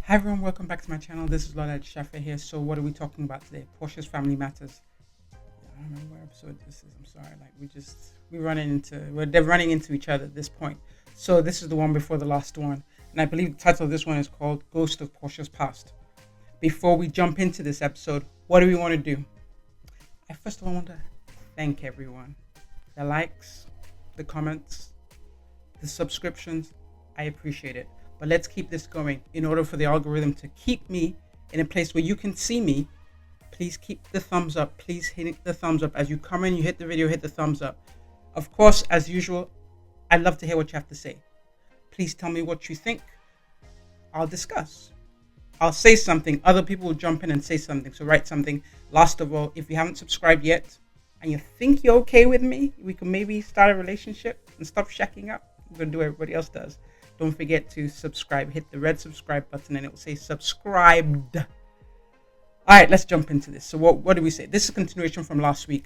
Hi everyone, welcome back to my channel. This is LolaAjisafe here. So what are we talking about today? Porsha's Family Matters. I don't remember what episode this is. I'm sorry. They're running into each other at this point. So this is the one before the last one. And I believe the title of this one is called Ghost of Porsha's Past. Before we jump into this episode, what do we want to do? I first of all want to thank everyone. The likes, the comments, the subscriptions. I appreciate it. But let's keep this going. In order for the algorithm to keep me in a place where you can see me, please keep the thumbs up. Please hit the thumbs up. As you come in, you hit the video, hit the thumbs up. Of course, as usual, I'd love to hear what you have to say. Please tell me what you think. I'll discuss. I'll say something. Other people will jump in and say something. So write something. Last of all, if you haven't subscribed yet and you think you're okay with me, we can maybe start a relationship and stop shacking up. We're going to do what everybody else does. Don't forget to subscribe. Hit the red subscribe button and it will say subscribed. All right, let's jump into this. So what did we say? This is a continuation from last week.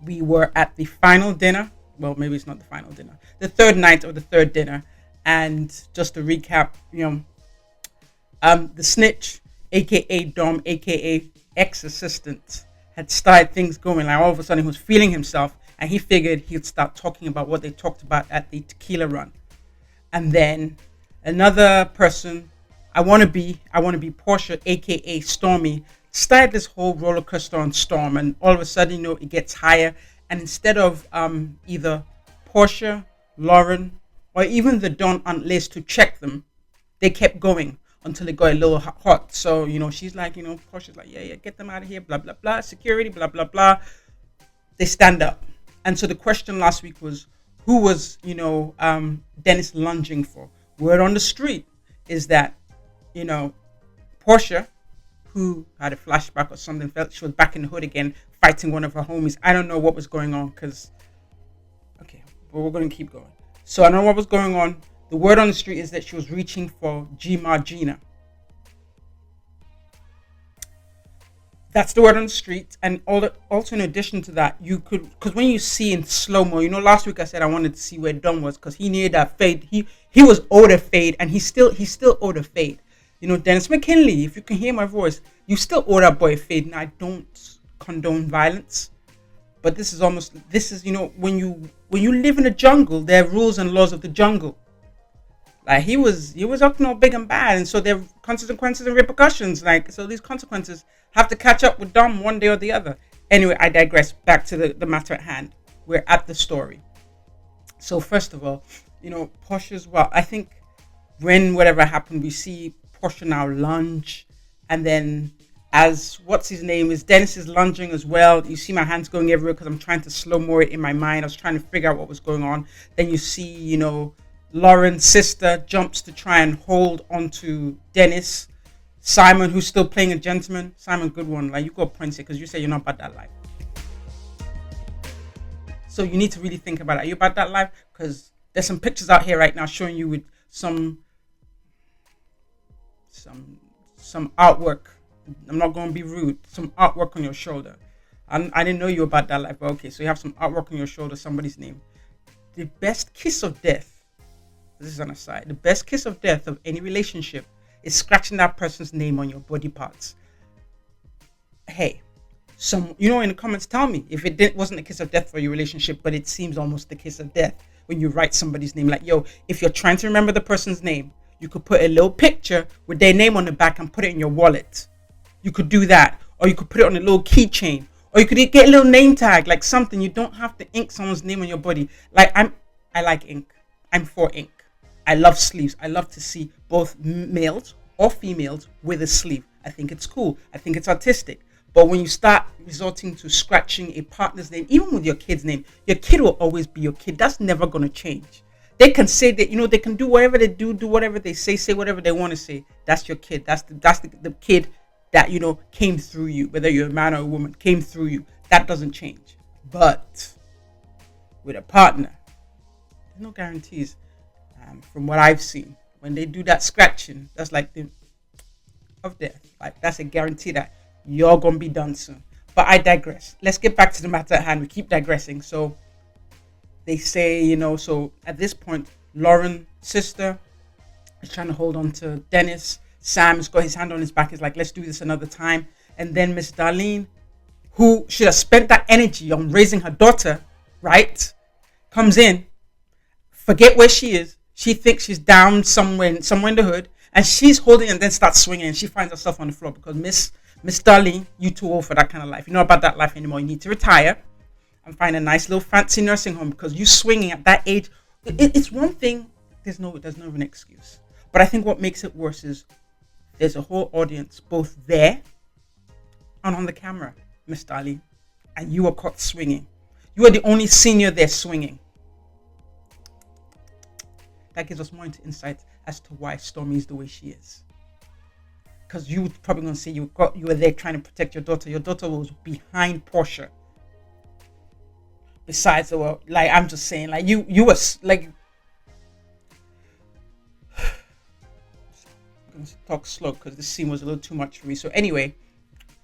We were at the final dinner. Well, maybe it's not the final dinner. The third night of the third dinner. And just to recap, the snitch, a.k.a. Dom, a.k.a. ex-assistant, had started things going. Like all of a sudden he was feeling himself and he figured he'd start talking about what they talked about at the tequila run. And then another person, I want to be Porsha, aka Stormy, started this whole roller coaster on Storm, and all of a sudden, it gets higher. And instead of either Porsha, Lauren, or even the Don Aunt Liz to check them, they kept going until it got a little hot. So she's like, Porsha's like, yeah, get them out of here, blah blah blah, security, blah blah blah. They stand up, and so the question last week was, who was, Dennis lunging for? Word on the street is that, Porsha, who had a flashback or something, felt she was back in the hood again, fighting one of her homies. I don't know what was going on but we're going to keep going. So I don't know what was going on. The word on the street is that she was reaching for G Margina. That's the word on the street. And also in addition to that, you could, because when you see in slow-mo, last week I said I wanted to see where Don was because he needed that fade. He was owed a fade, and he still owed a fade. Dennis McKinley, if you can hear my voice, you still owe that boy a fade. And I don't condone violence, but this is when you live in a jungle, there are rules and laws of the jungle. Like he was up big and bad, and so there are consequences and repercussions. So these consequences have to catch up with Dom one day or the other. Anyway, I digress. Back to the matter at hand. We're at the story. So first of all, Porsha's, I think when whatever happened, we see Porsha now lunge, and then as what's his name is Dennis is lunging as well. You see my hands going everywhere because I'm trying to slow-mo it in my mind. I was trying to figure out what was going on. Then you see, Lauren's sister jumps to try and hold onto Dennis. Simon, who's still playing a gentleman. Simon, good one. Like, you got points here because you say you're not about that life. So you need to really think about it. Are you about that life? Because there's some pictures out here right now showing you with some artwork. I'm not going to be rude. Some artwork on your shoulder. I didn't know you were about that life. But okay, so you have some artwork on your shoulder, somebody's name. The best kiss of death. This is an aside. The best kiss of death of any relationship is scratching that person's name on your body parts. Hey, in the comments, tell me if it wasn't a kiss of death for your relationship, but it seems almost the kiss of death when you write somebody's name. Like, if you're trying to remember the person's name, you could put a little picture with their name on the back and put it in your wallet. You could do that, or you could put it on a little keychain, or you could get a little name tag, like something. You don't have to ink someone's name on your body. Like I like ink. I'm for ink. I love sleeves. I love to see both males or females with a sleeve. I think it's cool. I think it's artistic. But when you start resorting to scratching a partner's name, even with your kid's name, your kid will always be your kid. That's never going to change. They can say that, they can do whatever they do whatever they say whatever they want to say. That's your kid. That's the kid that, came through you, whether you're a man or a woman, came through you. That doesn't change. But with a partner, there's no guarantees. From what I've seen, when they do that scratching, that's like the of death. Like, that's a guarantee that you're gonna be done soon. But I digress. Let's get back to the matter at hand. We keep digressing. So they say, so at this point, Lauren's sister is trying to hold on to Dennis. Sam's got his hand on his back. He's like, let's do this another time. And then Miss Darlene, who should have spent that energy on raising her daughter, right, comes in, forget where she is. She thinks she's down somewhere in the hood, and she's holding and then starts swinging, and she finds herself on the floor because Miss Darlene, you too old for that kind of life. You know about that life anymore. You need to retire and find a nice little fancy nursing home, because you swinging at that age, it's one thing. There's no even excuse. But I think what makes it worse is there's a whole audience both there and on the camera, Miss Darlene, and you are caught swinging. You are the only senior there swinging. That gives us more insight as to why Stormy is the way she is. Because you probably going to say you were there trying to protect your daughter. Your daughter was behind Porsha. Besides, like, I'm just saying, like, you were like, I'm going to talk slow because this scene was a little too much for me. So anyway,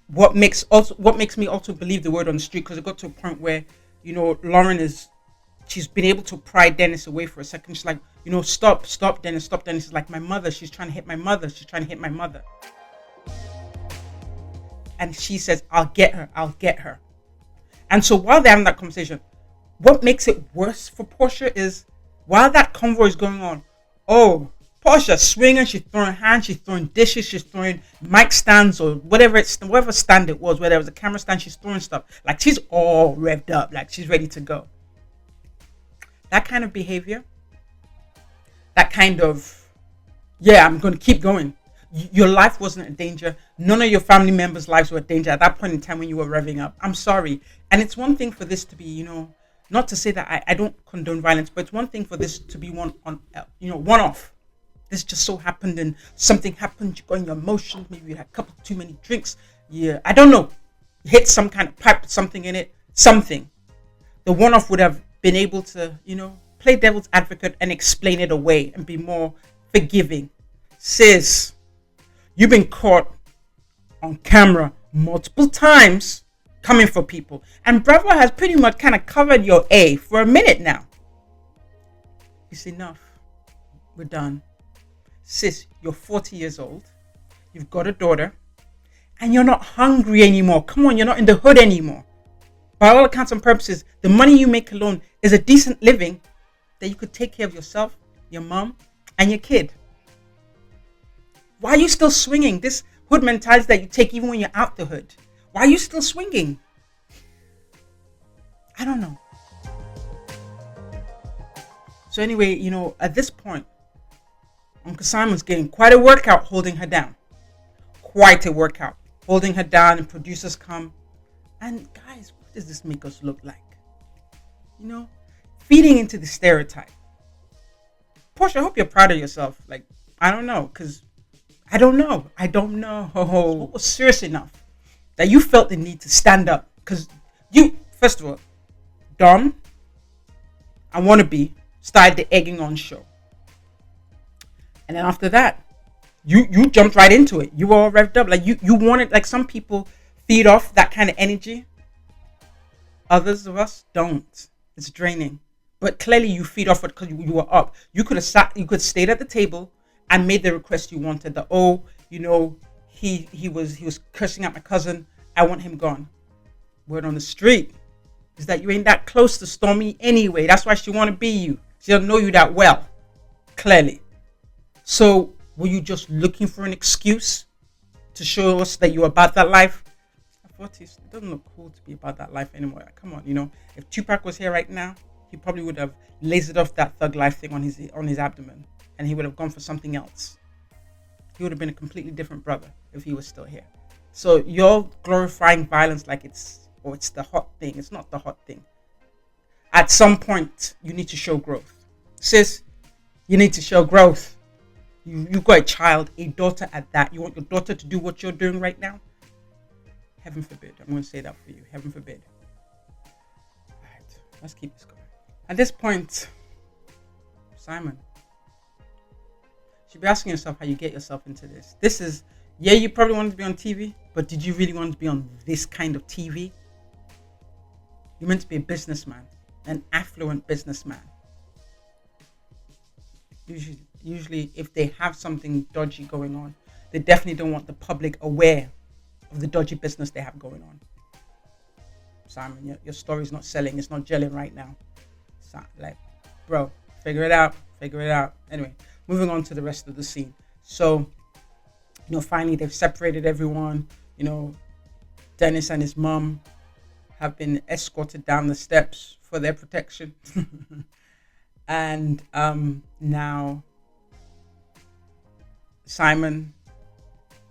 what makes me also believe the word on the street, because it got to a point where, Lauren she's been able to pry Dennis away for a second. She's like, stop Dennis, stop Dennis. It's like, my mother, she's trying to hit my mother. She's trying to hit my mother. And she says, I'll get her. And so while they're having that conversation, what makes it worse for Porsha is while that convoy is going on, Porsha swinging, she's throwing hands, she's throwing dishes, she's throwing mic stands or whatever stand it was, where there was a camera stand, she's throwing stuff. Like, she's all revved up, like she's ready to go. That kind of behavior, that kind of, I'm going to keep going. Your life wasn't in danger. None of your family members' lives were in danger at that point in time when you were revving up. I'm sorry. And it's one thing for this to be, not to say that I don't condone violence, but it's one thing for this to be one-off. This just so happened and something happened. You got in your emotions. Maybe you had a couple too many drinks. Yeah, I don't know. You hit some kind of pipe with something in it. Something. The one-off would have been able to, play devil's advocate and explain it away and be more forgiving. Sis, you've been caught on camera multiple times coming for people. And Bravo has pretty much kind of covered your A for a minute now. It's enough. We're done. Sis, you're 40 years old. You've got a daughter. And you're not hungry anymore. Come on, you're not in the hood anymore. By all accounts and purposes, the money you make alone is a decent living that you could take care of yourself, your mom, and your kid. Why are you still swinging? This hood mentality that you take even when you're out the hood. Why are you still swinging? I don't know. So anyway, at this point, Uncle Simon's getting quite a workout holding her down. Quite a workout. Holding her down, and producers come. And guys, what does this make us look like? Feeding into the stereotype. Porsha, I hope you're proud of yourself. Like, I don't know, because I don't know. What was serious enough that you felt the need to stand up? Because you, first of all, Dom and Wannabe started the egging on show. And then after that, you jumped right into it. You were all revved up. Like, you wanted, like, some people feed off that kind of energy. Others of us don't. It's draining. But clearly you feed off it because you were up. You could have stayed at the table and made the request you wanted. That, he was cursing at my cousin. I want him gone. Word on the street is that you ain't that close to Stormy anyway. That's why she want to be you. She doesn't know you that well. Clearly. So were you just looking for an excuse to show us that you're about that life? I thought it doesn't look cool to be about that life anymore. Like, come on, if Tupac was here right now, he probably would have lasered off that thug life thing on his abdomen, and he would have gone for something else. He would have been a completely different brother if he was still here. So you're glorifying violence like it's the hot thing. It's not the hot thing. At some point, you need to show growth. Sis, you need to show growth. You've got a child, a daughter at that. You want your daughter to do what you're doing right now? Heaven forbid. I'm going to say that for you. Heaven forbid. All right, let's keep this going. At this point, Simon, you should be asking yourself how you get yourself into this. This is, you probably wanted to be on TV, but did you really want to be on this kind of TV? You're meant to be a businessman, an affluent businessman. Usually, if they have something dodgy going on, they definitely don't want the public aware of the dodgy business they have going on. Simon, your story's not selling. It's not gelling right now. So, like, bro, figure it out. Anyway, moving on to the rest of the scene. So, finally they've separated everyone. Dennis and his mom have been escorted down the steps for their protection. And now Simon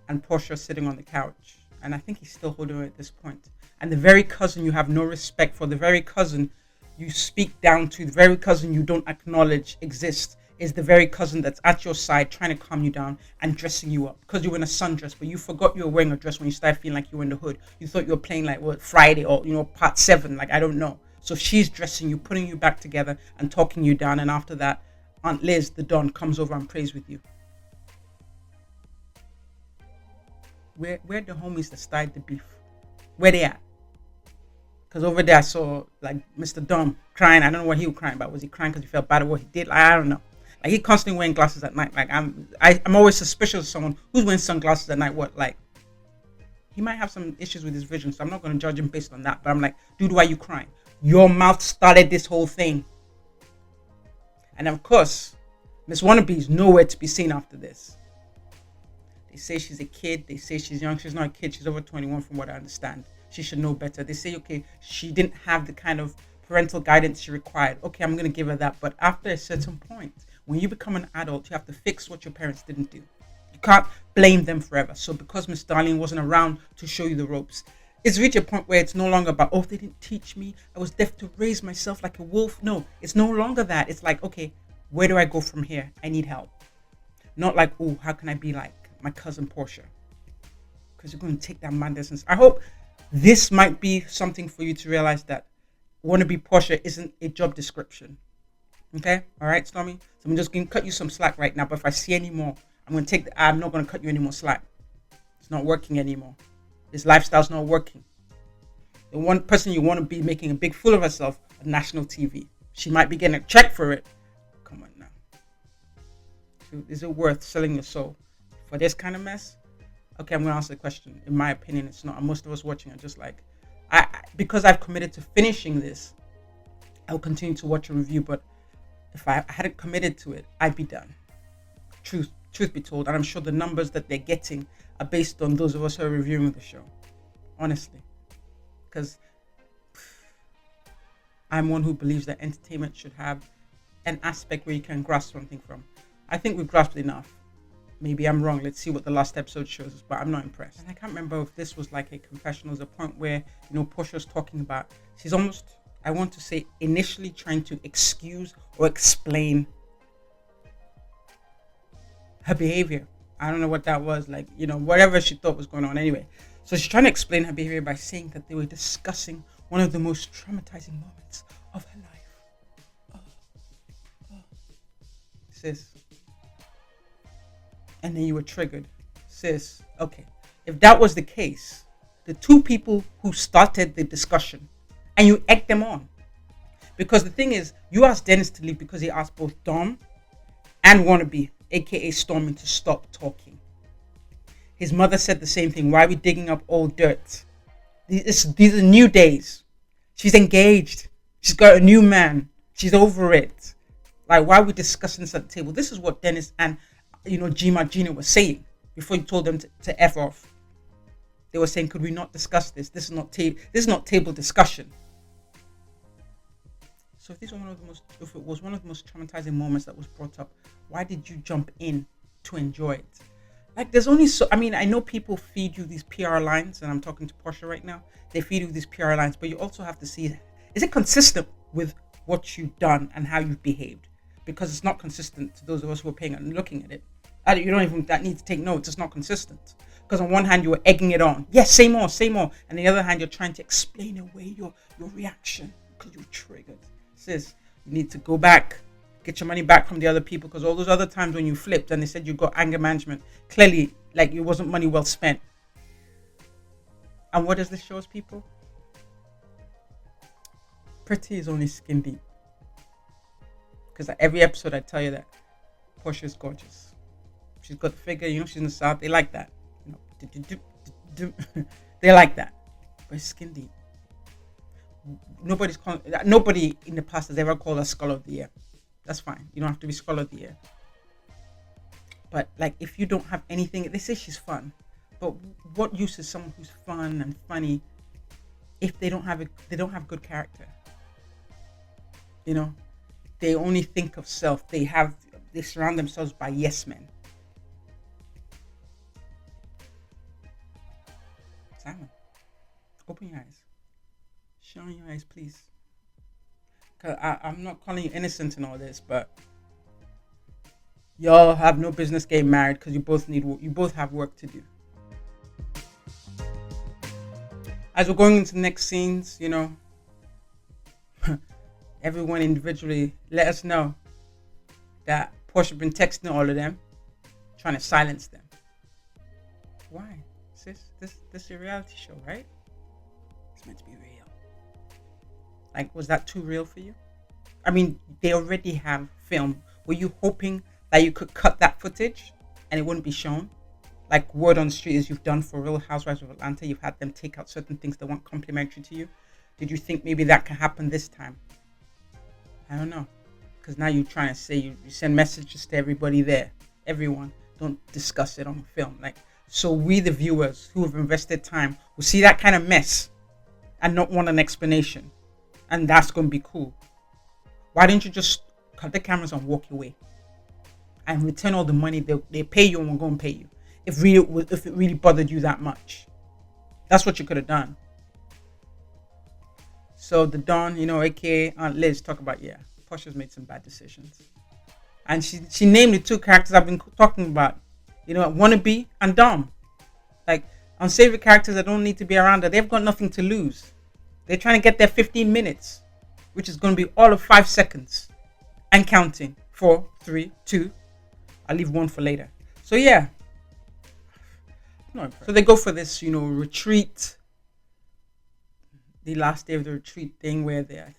and Porsha are sitting on the couch. And I think he's still holding her at this point. And the very cousin you have no respect for, the very cousin you speak down to, the very cousin you don't acknowledge exists, is the very cousin that's at your side trying to calm you down and dressing you up because you were in a sundress, but you forgot you were wearing a dress when you started feeling like you were in the hood. You thought you were playing like Friday or part 7, like I don't know. So she's dressing you, putting you back together and talking you down, and after that Aunt Liz, the Don, comes over and prays with you. Where the homies that started the beef? Where they at? Because over there I saw like Mr. Don crying. I don't know what he was crying about. Was he crying because he felt bad at what he did? I don't know. Like, he constantly wearing glasses at night. Like, I'm always suspicious of someone who's wearing sunglasses at night. What, like, he might have some issues with his vision, so I'm not going to judge him based on that. But I'm like, dude, why are you crying? Your mouth started this whole thing. And of course, Miss Wannabe is nowhere to be seen after this. They say she's a kid. They say she's young. She's not a kid. She's over 21 from what I understand. She should know better. They say, okay, she didn't have the kind of parental guidance she required. Okay, I'm going to give her that. But after a certain point, when you become an adult, you have to fix what your parents didn't do. You can't blame them forever. So because Miss Darling wasn't around to show you the ropes, it's reached a point where it's no longer about, oh, they didn't teach me. I was left to raise myself like a wolf. No, it's no longer that. It's like, okay, where do I go from here? I need help. Not like, oh, how can I be like my cousin Porsha? Because you're going to take that man distance. I hope this might be something for you to realize that wannabe Porsha isn't a job description. Okay? All right, Stormy? So I'm just going to cut you some slack right now. But if I see any more, I'm not going to cut you any more slack. It's not working anymore. This lifestyle's not working. The one person you want to be making a big fool of herself on national TV. She might be getting a check for it. Come on now. So is it worth selling your soul for this kind of mess? Okay, I'm going to answer the question. In my opinion, it's not. And most of us watching are just like, because I've committed to finishing this, I'll continue to watch a review. But if I hadn't committed to it, I'd be done. Truth be told. And I'm sure the numbers that they're getting are based on those of us who are reviewing the show. Honestly. Because I'm one who believes that entertainment should have an aspect where you can grasp something from. I think we've grasped enough. Maybe I'm wrong. Let's see what the last episode shows us. But I'm not impressed. And I can't remember if this was like a confessional. There's a point where, Porsha's talking about, she's almost, I want to say, initially trying to excuse or explain her behavior. I don't know what that was. Like, whatever she thought was going on anyway. So she's trying to explain her behavior by saying that they were discussing one of the most traumatizing moments of her life. Sis. And then you were triggered. Sis, okay. If that was the case, the two people who started the discussion, and you egged them on. Because the thing is, you asked Dennis to leave because he asked both Dom and Wannabe, aka Stormy, to stop talking. His mother said the same thing. Why are we digging up old dirt? These are new days. She's engaged. She's got a new man. She's over it. Like, why are we discussing this at the table? This is what Dennis and Gina was saying before you told them to F off. They were saying, could we not discuss this? This is not table discussion. So if it was one of the most traumatizing moments that was brought up, why did you jump in to enjoy it? Like, there's only I know people feed you these PR lines, and I'm talking to Porsha right now. They feed you these PR lines, but you also have to see, is it consistent with what you've done and how you've behaved? Because it's not consistent to those of us who are paying and looking at it. You don't even need to take notes. It's not consistent. Because on one hand, you were egging it on. Yes, say more. And on the other hand, you're trying to explain away your reaction because you're triggered. Sis, you need to go back. Get your money back from the other people, because all those other times when you flipped and they said you got anger management, clearly, like, it wasn't money well spent. And what does this show us, people? Pretty is only skin deep. Because at every episode I tell you that Porsha is gorgeous. She's got the figure, she's in the South. They like that. They like that. But it's skin deep. Nobody in the past has ever called us Scholar of the Year. That's fine. You don't have to be Scholar of the Year. But like, if you don't have anything, they say she's fun. But what use is someone who's fun and funny if they don't have good character? They only think of self. They surround themselves by yes men. Simon, open your eyes. Shine your eyes, please. Cause I'm not calling you innocent in all this, but y'all have no business getting married because you both have work to do. As we're going into the next scenes, everyone individually let us know that Porsha been texting all of them, trying to silence them. Why? Sis, this is a reality show, right? It's meant to be real. Like, was that too real for you? I mean, they already have film. Were you hoping that you could cut that footage and it wouldn't be shown? Like, word on the street is you've done for Real Housewives of Atlanta. You've had them take out certain things that weren't complimentary to you. Did you think maybe that can happen this time? I don't know. Because now you're trying to say you send messages to everybody there. Everyone. Don't discuss it on film. Like, so we, the viewers who have invested time, will see that kind of mess and not want an explanation. And that's going to be cool. Why didn't you just cut the cameras and walk away and return all the money they pay you and we're going to pay you if it really bothered you that much? That's what you could have done. So the Dawn, aka Aunt Liz, talk about, Porsha's made some bad decisions. And she named the two characters I've been talking about, Wannabe and Dom. Like, unsavory characters that don't need to be around her. They've got nothing to lose. They're trying to get their 15 minutes, which is going to be all of 5 seconds and counting. 4, 3, 2. I'll leave one for later. So yeah. So they go for this, retreat. The last day of the retreat thing where they're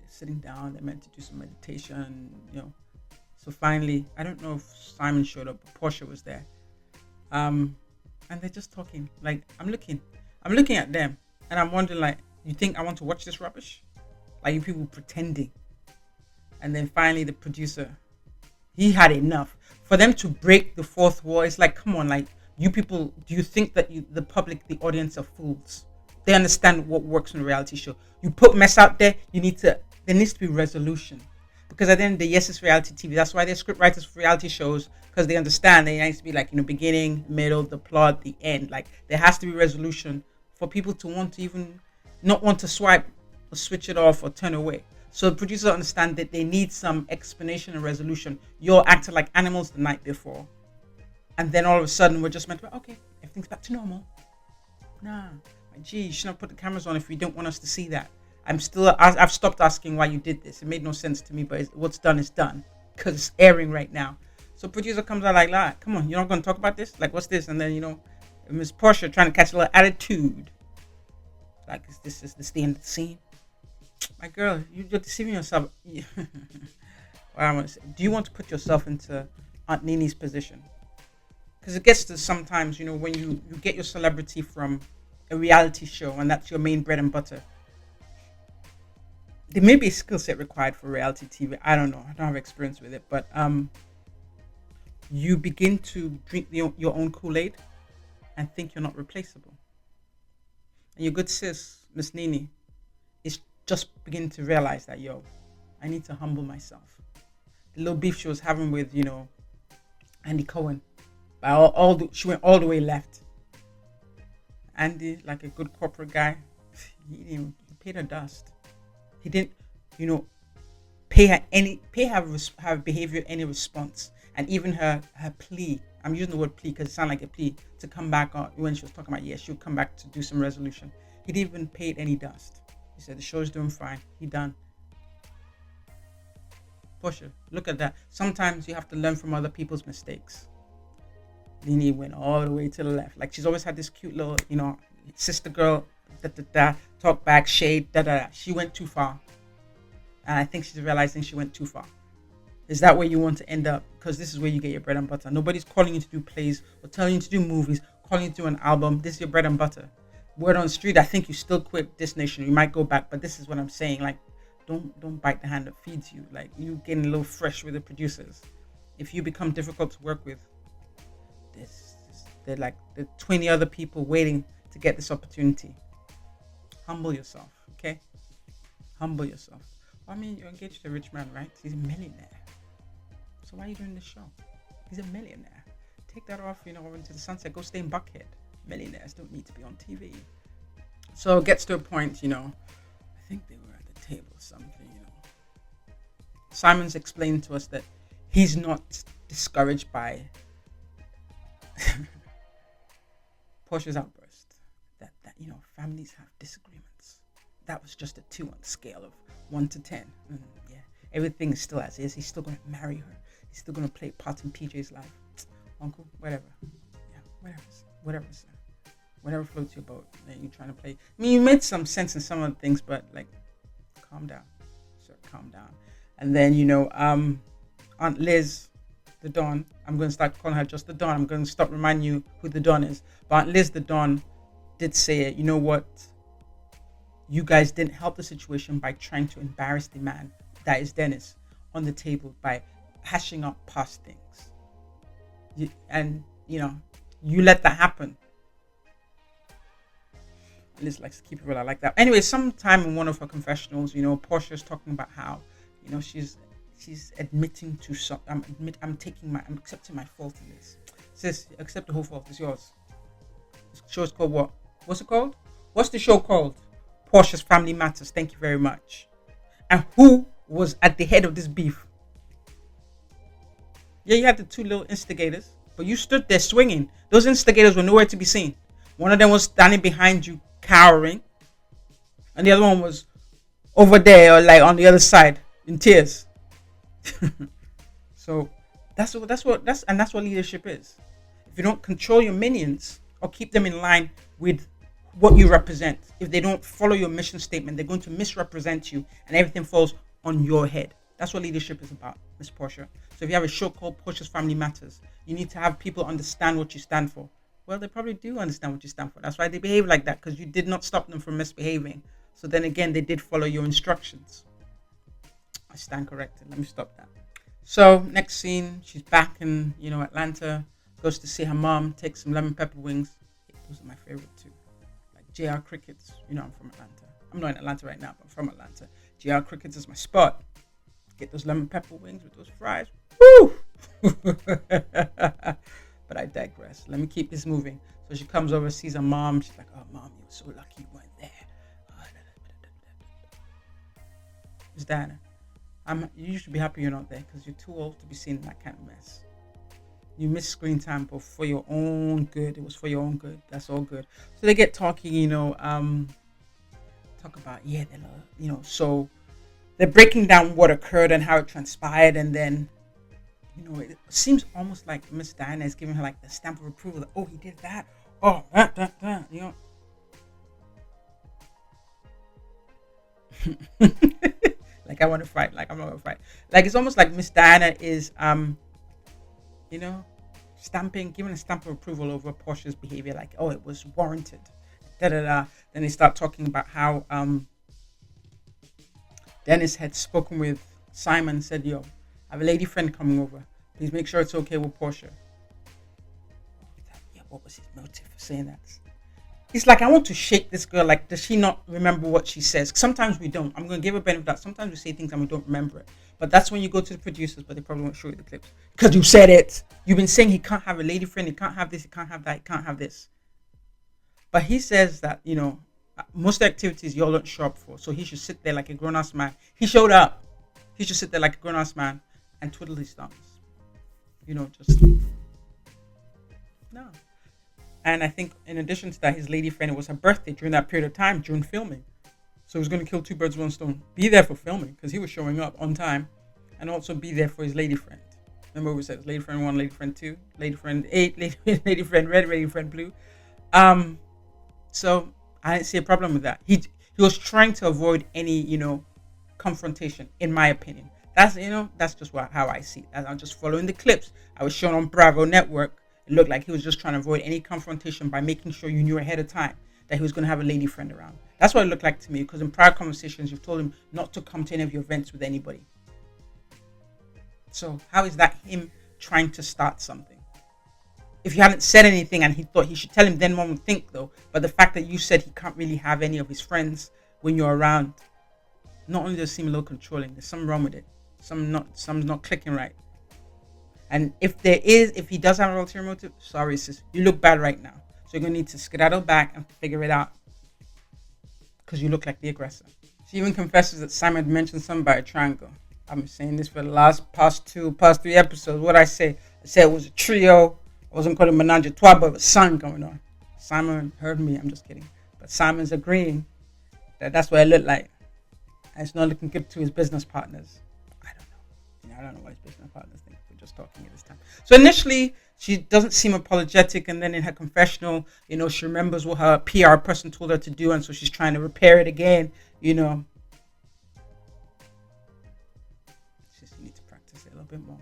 sitting down. They're meant to do some meditation, So finally, I don't know if Simon showed up, but Porsha was there. And they're just talking. Like, I'm looking at them and I'm wondering, like, you think I want to watch this rubbish? Like, you people pretending. And then finally the producer, he had enough. For them to break the fourth wall, it's like, come on, like, you people, do you think that the public, the audience are fools? They understand what works in a reality show. You put mess out there, there needs to be resolution. Because at the end of the day, yes, it's reality TV. That's why they're script writers for reality shows, because they understand there needs to be, like, beginning, middle, the plot, the end. Like, there has to be resolution for people to not want to swipe or switch it off or turn away. So the producers understand that they need some explanation and resolution. You're acting like animals the night before. And then all of a sudden we're just meant to, okay, everything's back to normal. Nah, gee, you shouldn't have put the cameras on if you don't want us to see that. I've stopped asking why you did this. It made no sense to me, but what's done is done because it's airing right now. So producer comes out like, come on, you're not going to talk about this? Like, what's this? And then, Miss Porsha trying to catch a little attitude. Like, is this the end of the scene? My girl, you're deceiving yourself. What I want to say, do you want to put yourself into Aunt Nini's position? Because it gets to sometimes, when you get your celebrity from a reality show and that's your main bread and butter. There may be a skill set required for reality TV. I don't know. I don't have experience with it. But you begin to drink your own Kool-Aid and think you're not replaceable. And your good sis, Miss Nini, is just beginning to realize that, I need to humble myself. The little beef she was having with, Andy Cohen, she went all the way left. Andy, like a good corporate guy, he paid her dust. He didn't, pay her behavior any response. And even her plea, I'm using the word plea because it sounded like a plea, to come back on when she was talking about, she'll come back to do some resolution. He didn't even pay it any dust. He said, the show's doing fine. He done. Porsha, look at that. Sometimes you have to learn from other people's mistakes. Nini went all the way to the left. Like, she's always had this cute little, sister girl, talk back, shade, She went too far. And I think she's realizing she went too far. Is that where you want to end up? Because this is where you get your bread and butter. Nobody's calling you to do plays or telling you to do movies, calling you to do an album. This is your bread and butter. Word on the street, I think you still quit this nation. You might go back, but this is what I'm saying. Like, don't bite the hand that feeds you. Like, you getting a little fresh with the producers. If you become difficult to work with, they're like the 20 other people waiting to get this opportunity. Humble yourself, okay? Humble yourself. I mean, you're engaged to a rich man, right? He's a millionaire. So why are you doing this show? He's a millionaire. Take that off, into the sunset. Go stay in Buckhead. Millionaires don't need to be on TV. So it gets to a point, I think they were at the table or something, Simon's explained to us that he's not discouraged by Porsha's outburst. That families have disagreements. That was just a 2 on the scale of 1 to 10. Yeah, everything is still as is. He's still going to marry her. He's still going to play part in PJ's life. Uncle, whatever. Yeah, whatever, sir. Whatever floats your boat. And you're trying to play. I mean, you made some sense in some of the things, but calm down, sir. Calm down. And then Aunt Liz, the Don. I'm going to start calling her just the Don. I'm going to stop reminding you who the Don is. But Aunt Liz, the Don, did say it. You know what? You guys didn't help the situation by trying to embarrass the man, that is Dennis, on the table by hashing up past things. You let that happen. Liz likes to keep it real. I like that. Anyway, sometime in one of her confessionals, Porsha's talking about how, she's admitting to some. I'm accepting my fault in this. Says, accept the whole fault. It's yours. The show is called what? What's it called? What's the show called? Porsha's Family Matters. Thank you very much. And who was at the head of this beef? Yeah, you had the two little instigators, but you stood there swinging. Those instigators were nowhere to be seen. One of them was standing behind you, cowering, and the other one was over there, or on the other side, in tears. So that's what leadership is. If you don't control your minions or keep them in line with what you represent, if they don't follow your mission statement, they're going to misrepresent you, and everything falls on your head. That's what leadership is about, Miss Porsha. So if you have a show called Porsha's Family Matters, you need to have people understand what you stand for. Well, they probably do understand what you stand for. That's why they behave like that, because you did not stop them from misbehaving. So then again, they did follow your instructions. I stand corrected. Let me stop that. So next scene, she's back in Atlanta, goes to see her mom, takes some lemon pepper wings. Those are my favorite too. Like JR Crickets. I'm from Atlanta. I'm not in Atlanta right now, but I'm from Atlanta. JR Crickets is my spot. Get those lemon pepper wings with those fries. Woo! But I digress. Let me keep this moving. So she comes over, sees her mom. She's like, "Oh, Mom, you were so lucky you weren't there." Miss Diana, you should be happy you're not there, because you're too old to be seen in that kind of mess. You missed screen time, but for your own good. It was for your own good. That's all good. So they get talking, talk about, so they're breaking down what occurred and how it transpired, and then it seems almost like Miss Diana is giving her like the stamp of approval that, oh, he did that, oh, that, like I want to fight, like I'm not gonna fight. Like it's almost like Miss Diana is giving a stamp of approval over Porsha's behavior, like, oh, it was warranted. Then they start talking about how Dennis had spoken with Simon and said, "Yo, I have a lady friend coming over. Please make sure it's okay with Porsha." Yeah, what was his motive for saying that? He's like, I want to shake this girl. Like, does she not remember what she says? Sometimes we don't. I'm going to give her benefit of that. Sometimes we say things and we don't remember it. But that's when you go to the producers, but they probably won't show you the clips. Because you said it. You've been saying he can't have a lady friend. He can't have this. He can't have that. He can't have this. But he says that, most activities y'all don't show up for. So he should sit there like a grown-ass man. He showed up. He should sit there like a grown-ass man and twiddle his thumbs. Just... No. And I think in addition to that, his lady friend, it was her birthday during that period of time, during filming. So he was going to kill two birds with one stone. Be there for filming, because he was showing up on time. And also be there for his lady friend. Remember what we said? Lady friend 1, lady friend 2, lady friend 8, lady friend red, lady friend blue. So I didn't see a problem with that. He was trying to avoid any, confrontation, in my opinion. That's just how I see it. I'm just following the clips. I was shown on Bravo Network. It looked like he was just trying to avoid any confrontation by making sure you knew ahead of time that he was going to have a lady friend around. That's what it looked like to me, because in prior conversations, you've told him not to come to any of your events with anybody. So how is that him trying to start something? If you hadn't said anything and he thought he should tell him, then one would think, though. But the fact that you said he can't really have any of his friends when you're around, not only does it seem a little controlling, there's something wrong with it. Some's not clicking right. And if he does have an ulterior motive, sorry sis, you look bad right now. So you're gonna need to skedaddle back and figure it out, because you look like the aggressor. She even confesses that Simon mentioned something about a triangle. I've been saying this for the past 3 episodes. What I say? I said it was a trio. I wasn't calling menage a trois, but it was something going on. Simon heard me. I'm just kidding. But Simon's agreeing that that's what it looked like. And it's not looking good to his business partners. I don't know what his business partners think. We're just talking at this time. So initially, she doesn't seem apologetic. And then in her confessional, she remembers what her PR person told her to do. And so she's trying to repair it again, It's just, you need to practice it a little bit more.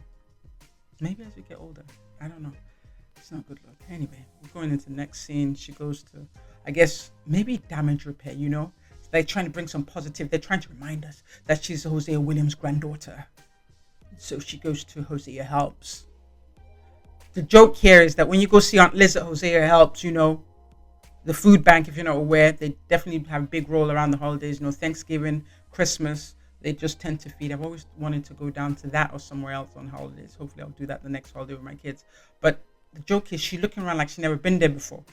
Maybe as you get older. I don't know. It's not good luck. Anyway, we're going into the next scene. She goes to, I guess, maybe damage repair, They're trying to bring some positive. They're trying to remind us that she's Hosea Williams' granddaughter. So she goes to Hosea Helps. The joke here is that when you go see Aunt Liz at Hosea Helps, the food bank, if you're not aware, they definitely have a big role around the holidays. Thanksgiving, Christmas, they just tend to feed. I've always wanted to go down to that or somewhere else on holidays. Hopefully I'll do that the next holiday with my kids. But the joke is she's looking around like she's never been there before.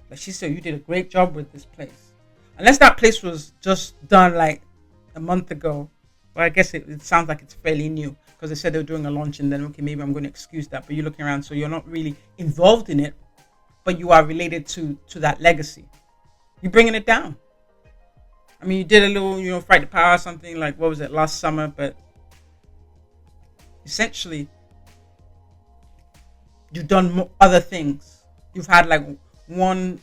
Like she said, you did a great job with this place. Unless that place was just done like a month ago. Well, I guess it sounds like it's fairly new, because they said they were doing a launch, and then, okay, maybe I'm going to excuse that. But you're looking around, so you're not really involved in it, but you are related to that legacy. You're bringing it down. I mean, you did a little, fight the power or something, like, what was it, last summer? But essentially, you've done other things. You've had like I don't want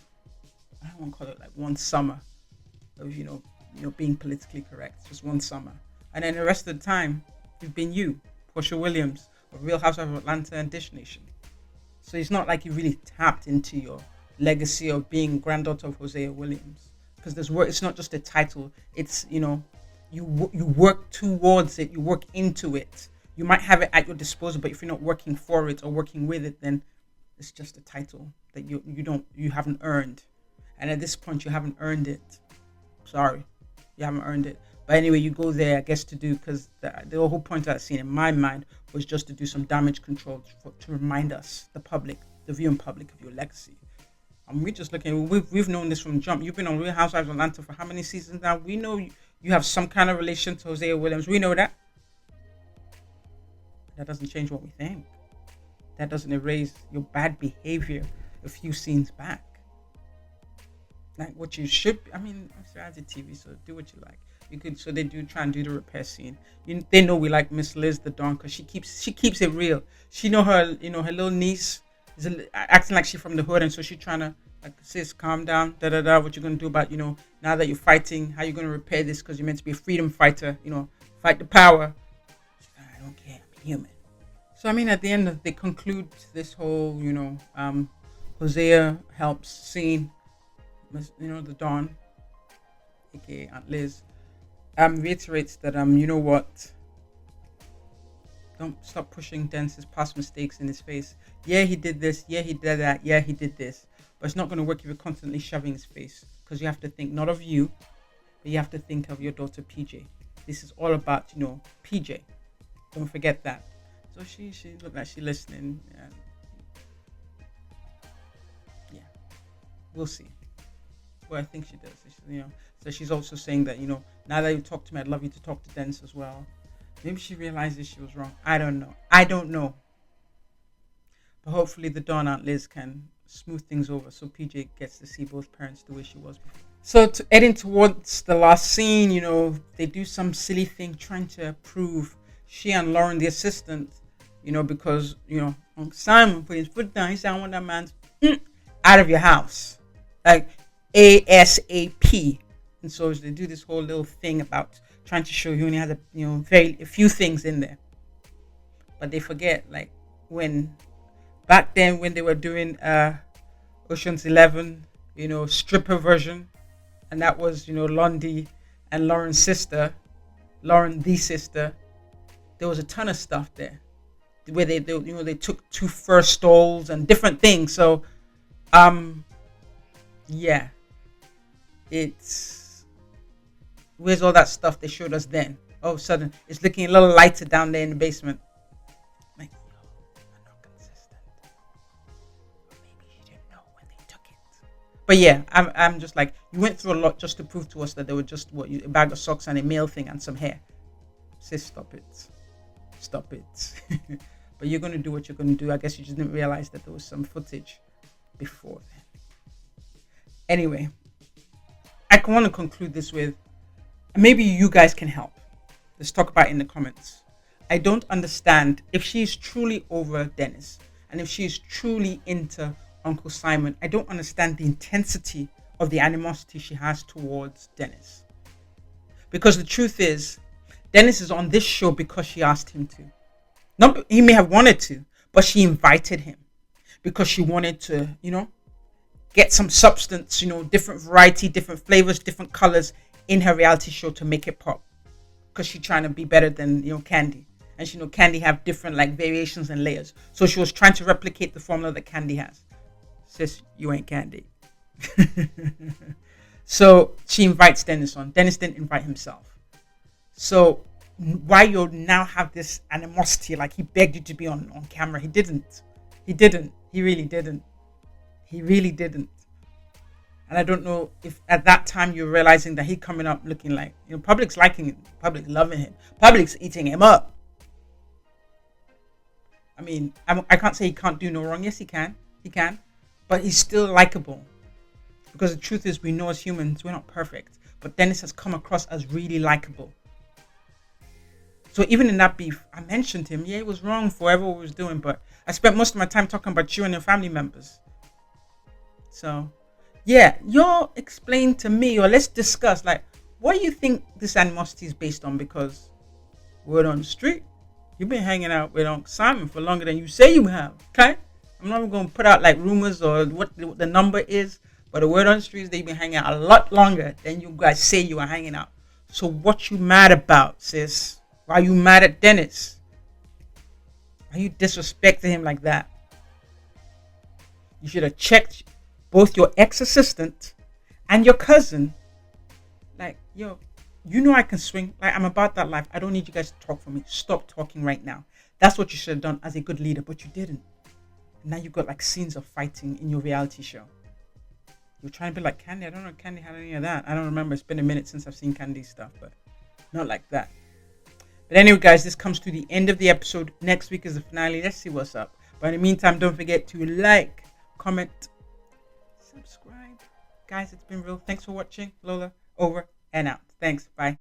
to call it like one summer of, being politically correct. Just one summer. And then the rest of the time, you've been Porsha Williams of Real Housewives of Atlanta and Dish Nation. So it's not like you really tapped into your legacy of being granddaughter of Hosea Williams. Because there's work. It's not just a title. It's, you work towards it. You work into it. You might have it at your disposal, but if you're not working for it or working with it, then it's just a title that you haven't earned. And at this point, you haven't earned it. Sorry, you haven't earned it. But anyway, you go there, I guess, because the whole point of that scene in my mind was just to do some damage control to remind us, the public, the viewing public, of your legacy. And we're just looking, we've known this from jump. You've been on Real Housewives of Atlanta for how many seasons now? We know you have some kind of relation to Hosea Williams. We know that. That doesn't change what we think. That doesn't erase your bad behavior a few scenes back. Like what you should, it's reality TV, so do what you like. So they do try and do the repair scene. They know we like Miss Liz the Dawn, because she keeps it real. She know her, her little niece is acting like she's from the hood, and so she's trying to, like, sis, calm down, what you're gonna do about, now that you're fighting, how you're gonna repair this, because you're meant to be a freedom fighter, fight the power. I don't care, I'm human. So at the end they conclude this whole, Hosea Helps scene, the Dawn, aka Aunt Liz, reiterates that what, don't stop pushing Dennis's past mistakes in his face. Yeah, he did this. Yeah, he did that. Yeah, he did this. But it's not going to work if you're constantly shoving his face, because you have to think not of you, but you have to think of your daughter PJ. This is all about PJ. Don't forget that. So she looked like she's listening. Yeah, we'll see. Well, I think she does. So she's also saying that, now that you talk to me, I'd love you to talk to Dennis as well. Maybe she realizes she was wrong. I don't know. But hopefully the Dawn Aunt Liz can smooth things over, so PJ gets to see both parents the way she was before. So heading towards the last scene, they do some silly thing trying to prove she and Lauren, the assistant, because, Uncle Simon put his foot down. He said, I want that man out of your house. Like, ASAP. And so they do this whole little thing about trying to show he only has a few things in there. But they forget, like, back then when they were doing Ocean's 11, stripper version, and that was, Londi and Lauren's sister, Lauren the sister. There was a ton of stuff there where they took two first stalls and different things. So yeah, where's all that stuff they showed us then? All of a sudden it's looking a little lighter down there in the basement. Like, I'm not consistent. Maybe you didn't know when they took it. But yeah, I'm just like, you went through a lot just to prove to us that they were just a bag of socks and a male thing and some hair. Sis, stop it. But you're going to do what you're going to do. I guess you just didn't realize that there was some footage before then. Anyway, I want to conclude this with, maybe you guys can help. Let's talk about it in the comments. I don't understand if she's truly over Dennis and if she's truly into Uncle Simon. I don't understand the intensity of the animosity she has towards Dennis. Because the truth is, Dennis is on this show because she asked him to. Not, he may have wanted to, but she invited him because she wanted to, get some substance, different variety, different flavors, different colors in her reality show to make it pop. Because she's trying to be better than, Candy. And she Candy have different variations and layers. So she was trying to replicate the formula that Candy has. Sis, you ain't Candy. So she invites Dennis on. Dennis didn't invite himself. So why you now have this animosity, like he begged you to be on camera? He didn't. He really didn't. And I don't know if at that time you're realizing that he coming up looking like, public's liking him, public loving him, public's eating him up. I mean, I can't say he can't do no wrong. Yes, he can, but he's still likable. Because the truth is, we know as humans, we're not perfect, but Dennis has come across as really likable. So even in that beef, I mentioned him. Yeah, he was wrong for whatever he was doing, but I spent most of my time talking about you and your family members. So, yeah, y'all explain to me, or let's discuss, what do you think this animosity is based on? Because word on the street, you've been hanging out with Uncle Simon for longer than you say you have, okay? I'm not even going to put out, rumors or what the number is, but the word on the street is that you've been hanging out a lot longer than you guys say you are hanging out. So what you mad about, sis? Why are you mad at Dennis? Why are you disrespecting him like that? You should have checked both your ex-assistant and your cousin. Yo, I can swing. I'm about that life. I don't need you guys to talk for me. Stop talking right now. That's what you should have done as a good leader, but you didn't. And now you got scenes of fighting in your reality show. You're trying to be like Candy. I don't know if Candy had any of that. I don't remember. It's been a minute since I've seen Candy's stuff, but not like that. But anyway, guys, this comes to the end of the episode. Next week is the finale. Let's see what's up. But in the meantime, don't forget to like, comment, subscribe. Guys, it's been real. Thanks for watching. Lola, over and out. Thanks. Bye.